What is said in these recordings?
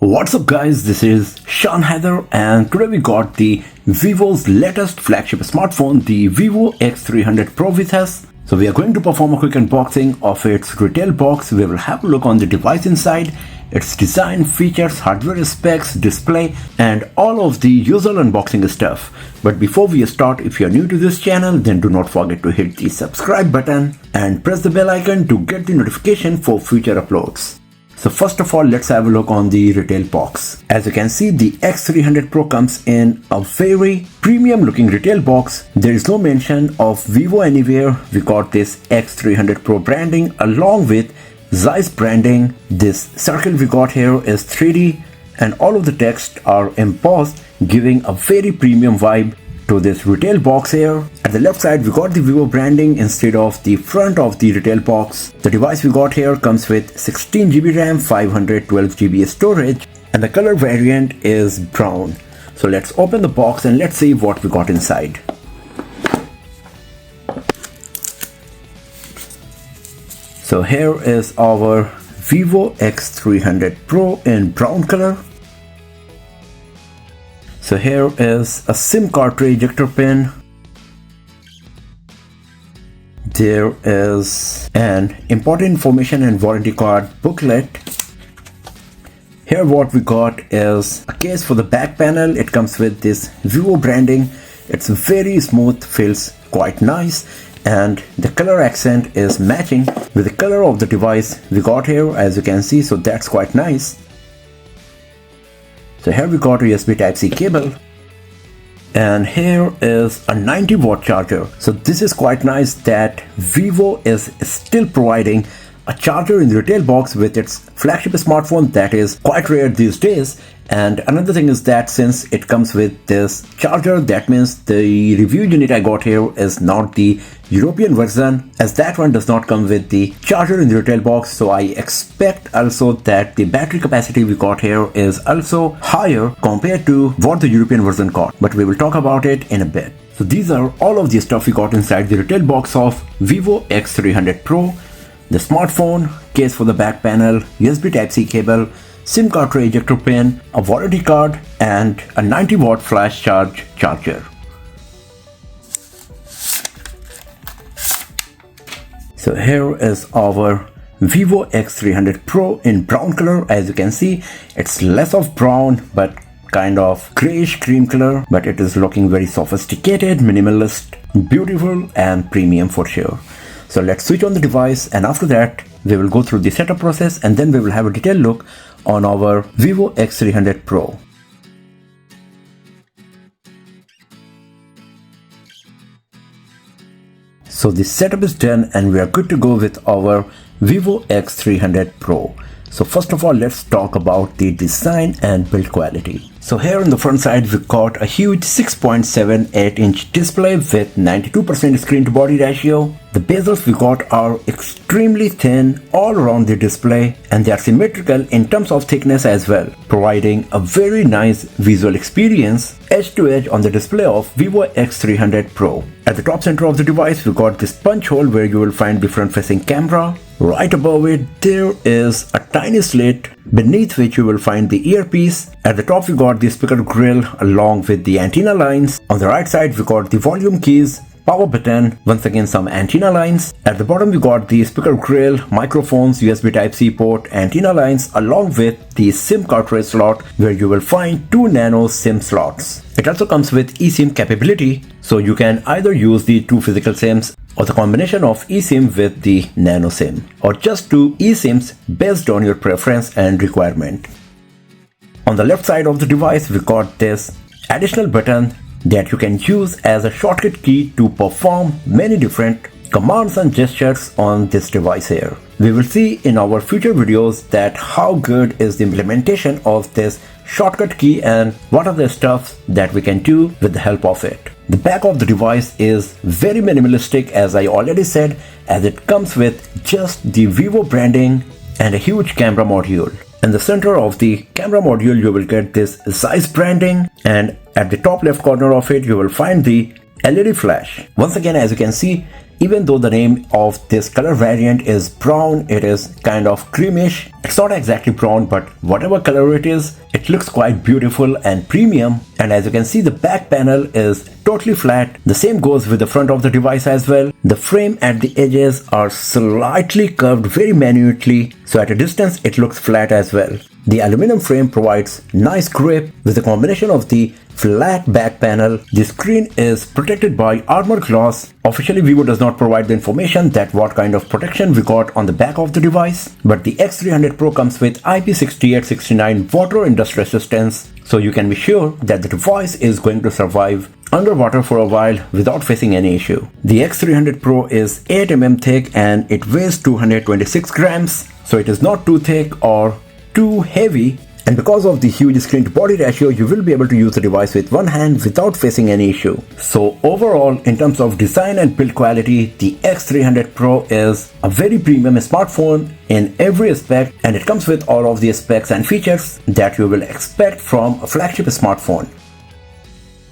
What's up guys, this is Sean Heather and today we got the Vivo's latest flagship smartphone, the Vivo X300 Pro with us. So we are going to perform a quick unboxing of its retail box. We will have a look on the device inside, its design, features, hardware specs, display and all of the usual unboxing stuff. But before we start, if you are new to this channel, then do not forget to hit the subscribe button and press the bell icon to get the notification for future uploads. So first of all, let's have a look on the retail box. As you can see, the X300 Pro comes in a very premium looking retail box. There is no mention of Vivo anywhere. We got this X300 Pro branding along with Zeiss branding. This circle we got here is 3D and all of the text are embossed, giving a very premium vibe to this retail box here. At the left side, we got the Vivo branding instead of the front of the retail box. The device we got here comes with 16GB RAM, 512GB storage, and the color variant is brown. So let's open the box and let's see what we got inside. So here is our Vivo X300 Pro in brown color. So here is a SIM cartridge ejector pin. There is an important information and warranty card booklet. Here what we got is a case for the back panel. It comes with this Vivo branding. It's very smooth, feels quite nice, and the color accent is matching with the color of the device we got here, as you can see, so that's quite nice. So here we got a USB Type-C cable, and here is a 90-watt charger. So this is quite nice that Vivo is still providing a charger in the retail box with its flagship smartphone. That is quite rare these days. And another thing is that since it comes with this charger, that means the review unit I got here is not the European version, as that one does not come with the charger in the retail box. So I expect also that the battery capacity we got here is also higher compared to what the European version got, but we will talk about it in a bit. So these are all of the stuff we got inside the retail box of Vivo X300 Pro. The smartphone, case for the back panel, USB Type-C cable, SIM cartridge ejector pin, a warranty card, and a 90-watt flash charge charger. So here is our Vivo X300 Pro in brown color. As you can see, it's less of brown but kind of grayish cream color, but it is looking very sophisticated, minimalist, beautiful and premium for sure. So let's switch on the device, and after that we will go through the setup process and then we will have a detailed look on our Vivo X300 Pro. So the setup is done and we are good to go with our Vivo X300 Pro. So first of all, let's talk about the design and build quality. So here on the front side, we got a huge 6.78-inch display with 92% screen to body ratio. The bezels we got are extremely thin all around the display, and they are symmetrical in terms of thickness as well, providing a very nice visual experience edge to edge on the display of Vivo X300 Pro. At the top center of the device, we got this punch hole where you will find different facing camera. Right above it, there is a tiny slit beneath which you will find the earpiece. At the top, we got the speaker grill along with the antenna lines. On the right side, we got the volume keys, power button, once again some antenna lines. At the bottom, we got the speaker grill, microphones, USB Type-C port, antenna lines, along with the SIM cartridge slot where you will find 2 nano SIM slots. It also comes with eSIM capability, so you can either use the 2 physical SIMs or the combination of eSIM with the nano SIM, or just 2 eSIMs based on your preference and requirement. On the left side of the device, we got this additional button that you can use as a shortcut key to perform many different commands and gestures on this device here. We will see in our future videos that how good is the implementation of this shortcut key and what are the stuff that we can do with the help of it. The back of the device is very minimalistic, as I already said, as it comes with just the Vivo branding and a huge camera module. In the center of the camera module, you will get this Zeiss branding, and at the top left corner of it, you will find the LED flash. Once again, as you can see, even though the name of this color variant is brown, it is kind of creamish. It's not exactly brown, but whatever color it is, it looks quite beautiful and premium. And as you can see, the back panel is totally flat. The same goes with the front of the device as well. The frame at the edges are slightly curved very minutely, so at a distance it looks flat as well. The aluminum frame provides nice grip with a combination of the flat back panel. The screen is protected by armor glass. Officially, Vivo does not provide the information that what kind of protection we got on the back of the device, but the X300 Pro comes with IP68-69 water and dust resistance, so you can be sure that the device is going to survive underwater for a while without facing any issue. The X300 Pro is 8 mm thick and it weighs 226 grams, so it is not too thick or too heavy. And because of the huge screen to body ratio, you will be able to use the device with one hand without facing any issue. So overall, in terms of design and build quality, the X300 Pro is a very premium smartphone in every aspect, and it comes with all of the specs and features that you will expect from a flagship smartphone.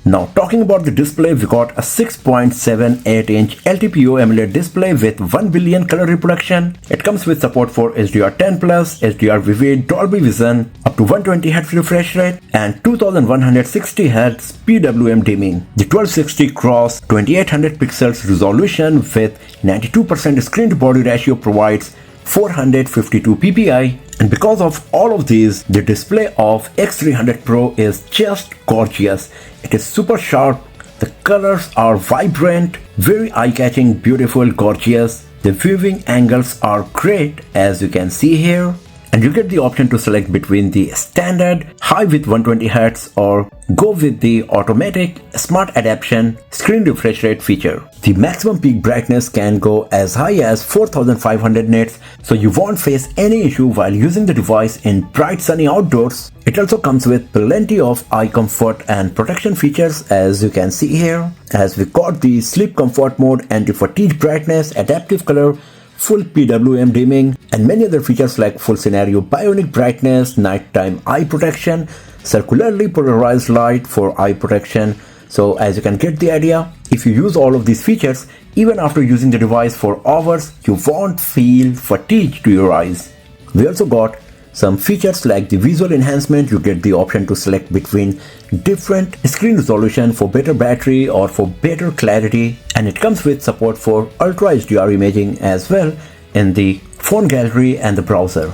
Now talking about the display, we got a 6.78-inch LTPO AMOLED display with 1 billion color reproduction. It comes with support for HDR10+, HDR Vivid, Dolby Vision, up to 120Hz refresh rate and 2160Hz PWM dimming. The 1260 x 2800 pixels resolution with 92% screen to body ratio provides 452 ppi, and because of all of these, the display of X300 Pro is just gorgeous. It is super sharp, the colors are vibrant, very eye-catching, beautiful, gorgeous. The viewing angles are great, as you can see here. And you get the option to select between the standard, high with 120Hz or go with the automatic smart adaptation screen refresh rate feature. The maximum peak brightness can go as high as 4500 nits, so you won't face any issue while using the device in bright sunny outdoors. It also comes with plenty of eye comfort and protection features, as you can see here, as we got the sleep comfort mode, anti-fatigue brightness, adaptive color, full PWM dimming, and many other features like full scenario bionic brightness, nighttime eye protection, circularly polarized light for eye protection. So as you can get the idea, if you use all of these features, even after using the device for hours, you won't feel fatigue to your eyes. We also got some features like the visual enhancement. You get the option to select between different screen resolution for better battery or for better clarity, and it comes with support for Ultra HDR imaging as well in the phone gallery and the browser.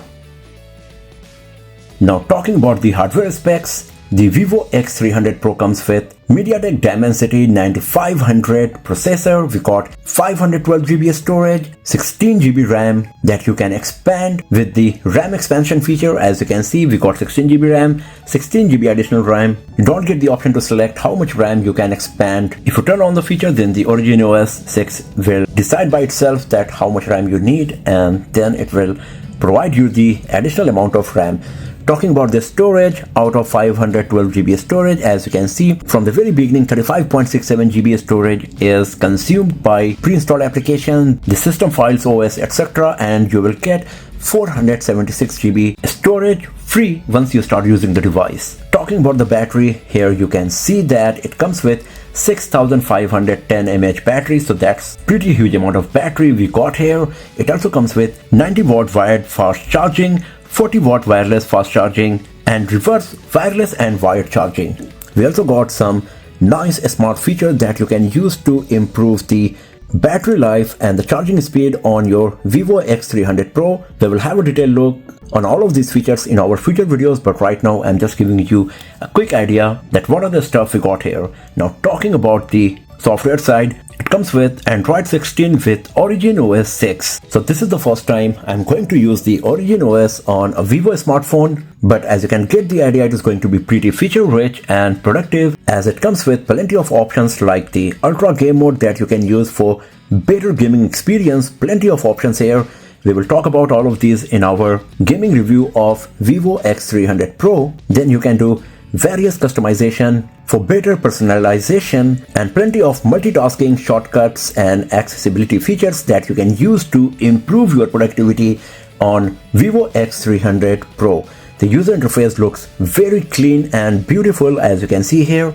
Now talking about the hardware specs, the Vivo X300 Pro comes with MediaTek Dimensity 9500 processor. We got 512GB storage, 16GB RAM that you can expand with the RAM expansion feature. As you can see, we got 16GB RAM, 16GB additional RAM. You don't get the option to select how much RAM you can expand. If you turn on the feature, then the Origin OS 6 will decide by itself that how much RAM you need, and then it will provide you the additional amount of RAM. Talking about the storage, out of 512GB storage, as you can see from the very beginning, 35.67GB storage is consumed by pre-installed application, the system files, OS, etc., and you will get 476GB storage free once you start using the device. Talking about the battery, here you can see that it comes with 6510 mAh battery, so that's pretty huge amount of battery we got here. It also comes with 90W wired fast charging, 40W wireless fast charging, and reverse wireless and wired charging. We also got some nice smart features that you can use to improve the battery life and the charging speed on your Vivo X300 Pro. We will have a detailed look on all of these features in our future videos, but right now I'm just giving you a quick idea that what are the stuff we got here. Now talking about the software side, it comes with Android 16 with Origin OS 6. So this is the first time I'm going to use the Origin OS on a Vivo smartphone, but as you can get the idea, it is going to be pretty feature rich and productive, as it comes with plenty of options like the Ultra Game Mode that you can use for better gaming experience. Plenty of options here. We will talk about all of these in our gaming review of Vivo X300 Pro. Then you can do various customization for better personalization and plenty of multitasking shortcuts and accessibility features that you can use to improve your productivity on Vivo X300 Pro. The user interface looks very clean and beautiful, as you can see here,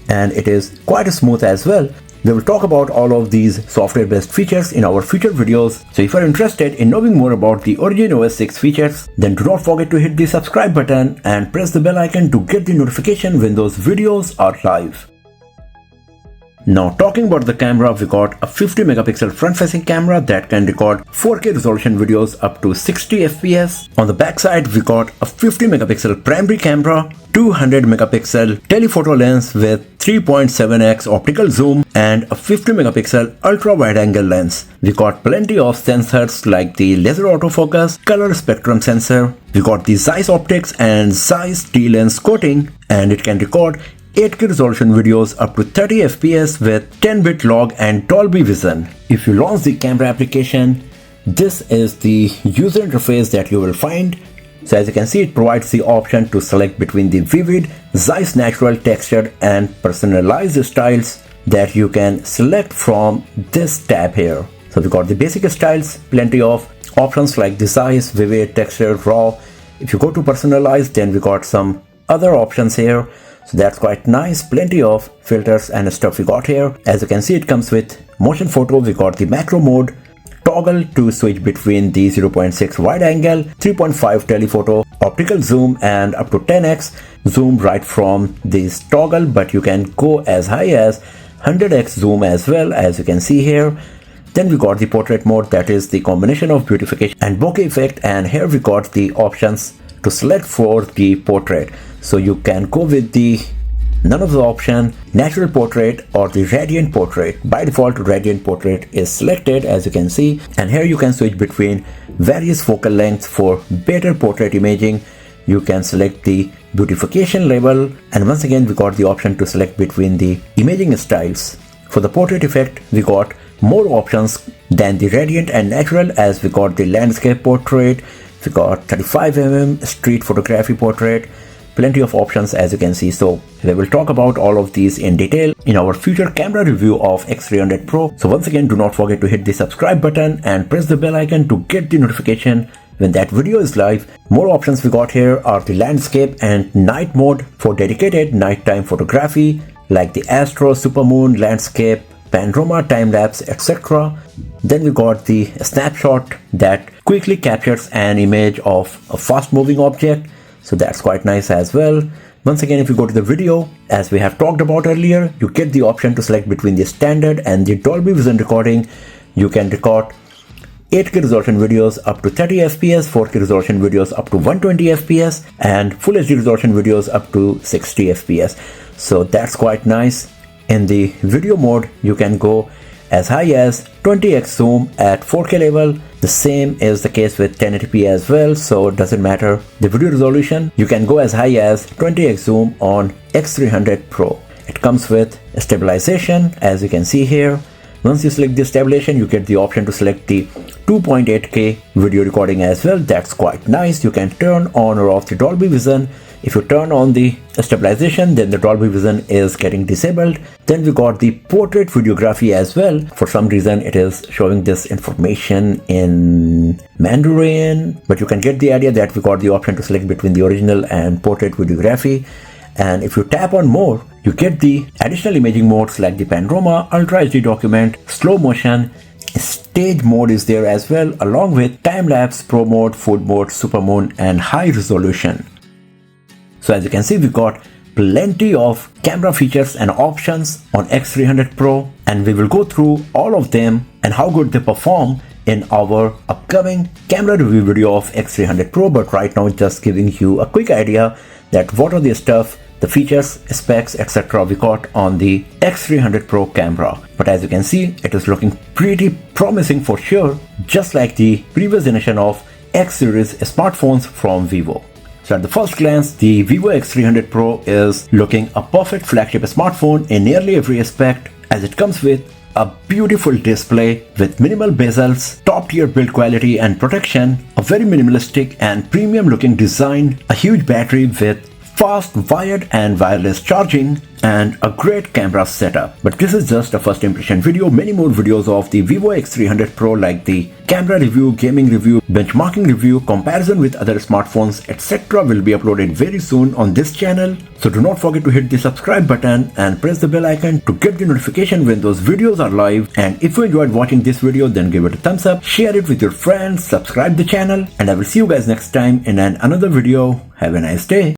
and it is quite smooth as well. We will talk about all of these software-based features in our future videos. So if you are interested in knowing more about the Origin OS 6 features, then do not forget to hit the subscribe button and press the bell icon to get the notification when those videos are live. Now talking about the camera, we got a 50 megapixel front facing camera that can record 4K resolution videos up to 60 fps. On the back side, we got a 50 megapixel primary camera, 200 megapixel telephoto lens with 3.7x optical zoom, and a 50 megapixel ultra wide angle lens. We got plenty of sensors like the laser autofocus, color spectrum sensor. We got the Zeiss optics and Zeiss T-lens coating, and it can record 8K resolution videos up to 30 fps with 10-bit log and Dolby Vision. If you launch the camera application, this is the user interface that you will find. So as you can see, it provides the option to select between the vivid, Zeiss natural, textured and personalized styles that you can select from this tab here. So we got the basic styles, plenty of options like the Zeiss, vivid, textured, raw. If you go to personalized, then we got some other options here. So that's quite nice, plenty of filters and stuff we got here. As you can see, it comes with motion photo. We got the macro mode, toggle to switch between the 0.6 wide angle, 3.5 telephoto, optical zoom and up to 10x zoom right from this toggle, but you can go as high as 100x zoom as well, as you can see here. Then we got the portrait mode, that is the combination of beautification and bokeh effect, and here we got the options to select for the portrait. So you can go with the none of the option, natural portrait or the radiant portrait. By default, radiant portrait is selected, as you can see, and here you can switch between various focal lengths for better portrait imaging. You can select the beautification level, and once again we got the option to select between the imaging styles. For the portrait effect, we got more options than the radiant and natural, as we got the landscape portrait, we got 35mm street photography portrait, plenty of options as you can see. So we will talk about all of these in detail in our future camera review of X300 Pro. So once again, do not forget to hit the subscribe button and press the bell icon to get the notification when that video is live. More options we got here are the landscape and night mode for dedicated nighttime photography like the astro, supermoon, landscape, panorama, time-lapse, etc. Then we got the snapshot that quickly captures an image of a fast-moving object. So that's quite nice as well. Once again, if you go to the video, as we have talked about earlier, you get the option to select between the standard and the Dolby Vision recording. You can record 8K resolution videos up to 30 fps, 4K resolution videos up to 120 fps, and Full HD resolution videos up to 60 fps. So that's quite nice. In the video mode, you can go as high as 20x zoom at 4K level. The same is the case with 1080p as well, so it doesn't matter the video resolution. You can go as high as 20x zoom on X300 Pro. It comes with stabilization, as you can see here. Once you select the stabilization, you get the option to select the 2.8K video recording as well. That's quite nice. You can turn on or off the Dolby Vision. If you turn on the stabilization, then the Dolby Vision is getting disabled. Then we got the portrait videography as well. For some reason, it is showing this information in Mandarin, but you can get the idea that we got the option to select between the original and portrait videography. And if you tap on more, you get the additional imaging modes like the panorama, ultra HD document, slow motion, stage mode is there as well, along with time-lapse, pro mode, food mode, supermoon and high resolution. So as you can see, we got plenty of camera features and options on X300 Pro, and we will go through all of them and how good they perform in our upcoming camera review video of X300 Pro. But right now, just giving you a quick idea that what are the stuff, the features, specs, etc. we got on the X300 Pro camera. But as you can see, it is looking pretty promising for sure, just like the previous generation of X series smartphones from Vivo. So at the first glance, the Vivo X300 Pro is looking a perfect flagship smartphone in nearly every aspect, as it comes with a beautiful display with minimal bezels, top tier build quality and protection, a very minimalistic and premium looking design, a huge battery with fast wired and wireless charging, and a great camera setup. But this is just a first impression video. Many more videos of the Vivo X300 Pro like the camera review, gaming review, benchmarking review, comparison with other smartphones, etc. will be uploaded very soon on this channel. So do not forget to hit the subscribe button and press the bell icon to get the notification when those videos are live. And if you enjoyed watching this video, then give it a thumbs up, share it with your friends, subscribe the channel, and I will see you guys next time in another video. Have a nice day.